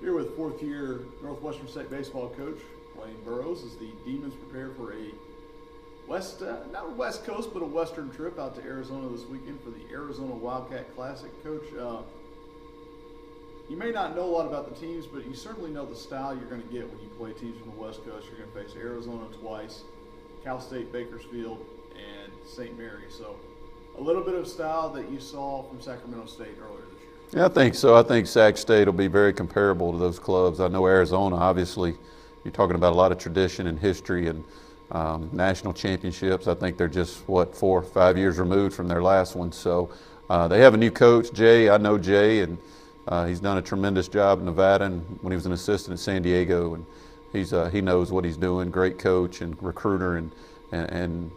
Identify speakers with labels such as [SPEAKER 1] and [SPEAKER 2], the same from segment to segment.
[SPEAKER 1] Here with fourth-year Northwestern State baseball coach Lane Burroughs as the Demons prepare for a not West Coast, but a Western trip out to Arizona this weekend for the Arizona Wildcat Classic. Coach, you may not know a lot about the teams, but you certainly know the style you're going to get when you play teams from the West Coast. You're going to face Arizona twice, Cal State Bakersfield, and St. Mary. So a little bit of style that you saw from Sacramento State earlier this year.
[SPEAKER 2] Yeah, I think so. I think Sac State will be very comparable to those clubs. I know Arizona, obviously, you're talking about a lot of tradition and history and national championships. I think they're just, 4 or 5 years removed from their last one. So they have a new coach, Jay. I know Jay, and he's done a tremendous job in Nevada and when he was an assistant in San Diego. And he knows what he's doing, great coach and recruiter. And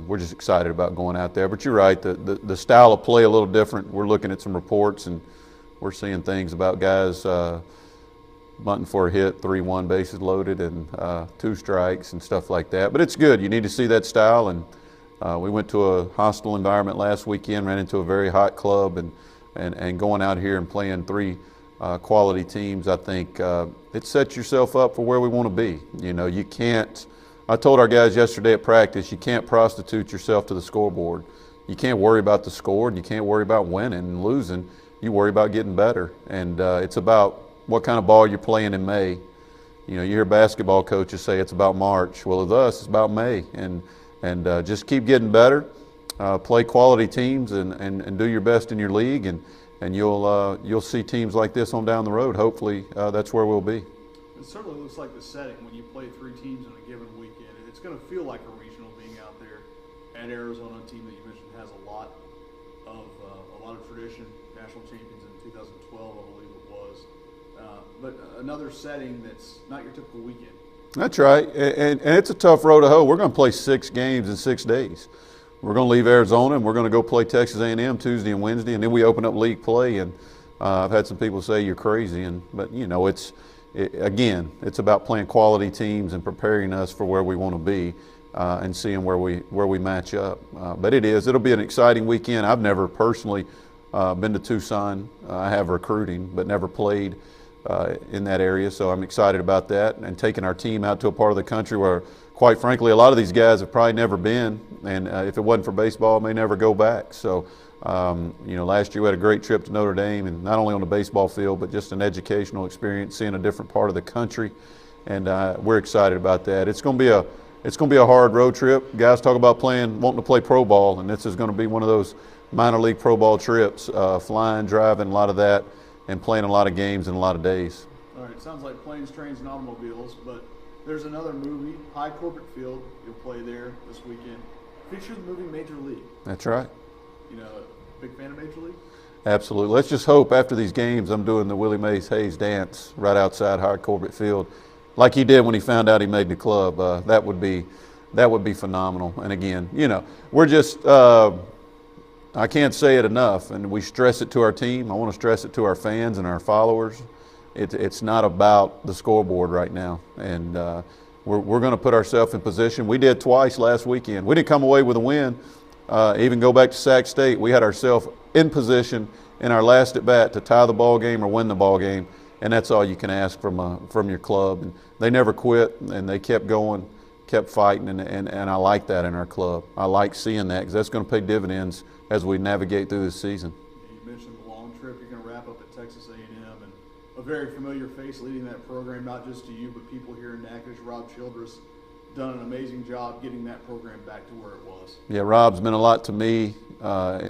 [SPEAKER 2] we're just excited about going out there. But you're right, the style of play a little different. We're looking at some reports and we're seeing things about guys bunting for a hit, 3-1 bases loaded, and 2 strikes and stuff like that. But it's good. You need to see that style. And we went to a hostile environment last weekend, ran into a very hot club, and going out here and playing 3 quality teams, I think it sets yourself up for where we want to be. You know, you can't. I told our guys yesterday at practice, you can't prostitute yourself to the scoreboard. You can't worry about the score, and you can't worry about winning and losing. You worry about getting better, and it's about what kind of ball you're playing in May. You know, you hear basketball coaches say it's about March. Well, with us, it's about May, and just keep getting better, play quality teams, and do your best in your league, and you'll see teams like this on down the road. Hopefully, that's where we'll be.
[SPEAKER 1] It certainly looks like the setting when you play 3 teams in a given weekend. It's going to feel like a regional being out there at Arizona, a team that you mentioned has a lot of tradition, national champions in 2012, I believe it was. But another setting that's not your typical weekend.
[SPEAKER 2] That's right, and it's a tough road to hoe. We're going to play 6 games in 6 days. We're going to leave Arizona and we're going to go play Texas A&M Tuesday and Wednesday, and then we open up league play. And I've had some people say you're crazy, but you know, again, it's about playing quality teams and preparing us for where we want to be and seeing where we match up. But it'll be an exciting weekend. I've never personally been to Tucson. I have recruiting, but never played in that area, so I'm excited about that and taking our team out to a part of the country where, quite frankly, a lot of these guys have probably never been, and if it wasn't for baseball, may never go back. So, you know, last year we had a great trip to Notre Dame, and not only on the baseball field, but just an educational experience, seeing a different part of the country, and we're excited about that. It's going to be a hard road trip. Guys talk about wanting to play pro ball, and this is going to be one of those minor league pro ball trips, flying, driving, a lot of that, and playing a lot of games in a lot of days.
[SPEAKER 1] All right, sounds like planes, trains, and automobiles, but there's another movie, High Corbett Field. You'll play there this weekend. Feature the movie Major League.
[SPEAKER 2] That's right.
[SPEAKER 1] You know, big fan of Major League?
[SPEAKER 2] Absolutely. Let's just hope after these games I'm doing the Willie Mays Hayes dance right outside High Corbett Field, like he did when he found out he made the club. That would be phenomenal. And again, you know, we're just I can't say it enough, and we stress it to our team. I want to stress it to our fans and our followers. It's not about the scoreboard right now, and we're going to put ourselves in position. We did twice last weekend. We didn't come away with a win. Even go back to Sac State, we had ourselves in position in our last at bat to tie the ball game or win the ball game, and that's all you can ask from your club. And they never quit, and they kept going, kept fighting, and I like that in our club. I like seeing that because that's going to pay dividends as we navigate through this season.
[SPEAKER 1] You mentioned the long trip. You're going to wrap up at Texas A&M, and a very familiar face leading that program, not just to you, but people here in Natchitoches. Rob Childress done an amazing job getting that program back to where it was.
[SPEAKER 2] Yeah, Rob's been a lot to me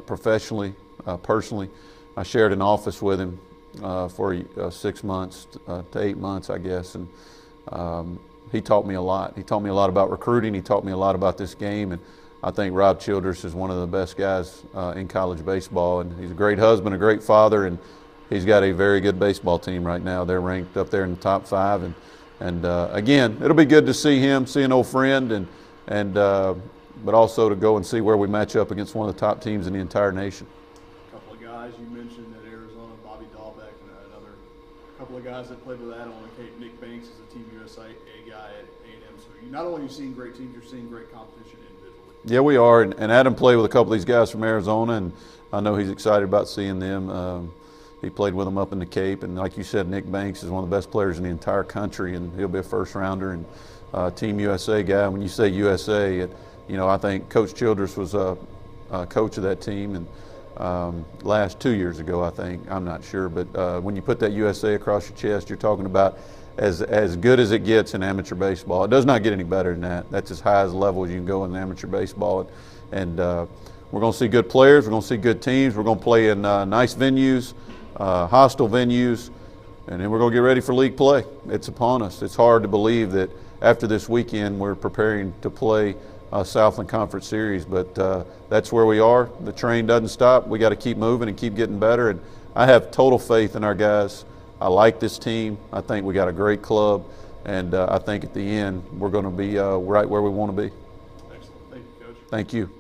[SPEAKER 2] professionally, personally. I shared an office with him for 6 months to 8 months, I guess, and he taught me a lot. He taught me a lot about recruiting. He taught me a lot about this game, and I think Rob Childress is one of the best guys in college baseball, and he's a great husband, a great father, and he's got a very good baseball team right now. They're ranked up there in the top 5, and again, it'll be good to see him, see an old friend, but also to go and see where we match up against one of the top teams in the entire nation.
[SPEAKER 1] A couple of guys you mentioned at Arizona, Bobby Dahlbeck, and another couple of guys that played with Adam on the Cape. Nick Banks is a Team USA guy at A&M. So not only are you seeing great teams, you're seeing great competition individually.
[SPEAKER 2] Yeah, we are, and Adam played with a couple of these guys from Arizona, and I know he's excited about seeing them. He played with them up in the Cape, and like you said, Nick Banks is one of the best players in the entire country, and he'll be a first rounder and Team USA guy. When you say USA, I think Coach Childress was a coach of that team, and last 2 years ago, I think, I'm not sure, but when you put that USA across your chest, you're talking about as good as it gets in amateur baseball. It does not get any better than that. That's as high as level as you can go in amateur baseball, and we're going to see good players. We're going to see good teams. We're going to play in nice venues. Hostile venues, and then we're going to get ready for league play. It's upon us. It's hard to believe that after this weekend we're preparing to play Southland Conference Series, but that's where we are. The train doesn't stop. We got to keep moving and keep getting better, and I have total faith in our guys. I like this team. I think we got a great club, and I think at the end we're going to be right where we want to be.
[SPEAKER 1] Excellent. Thank you, Coach.
[SPEAKER 2] Thank you.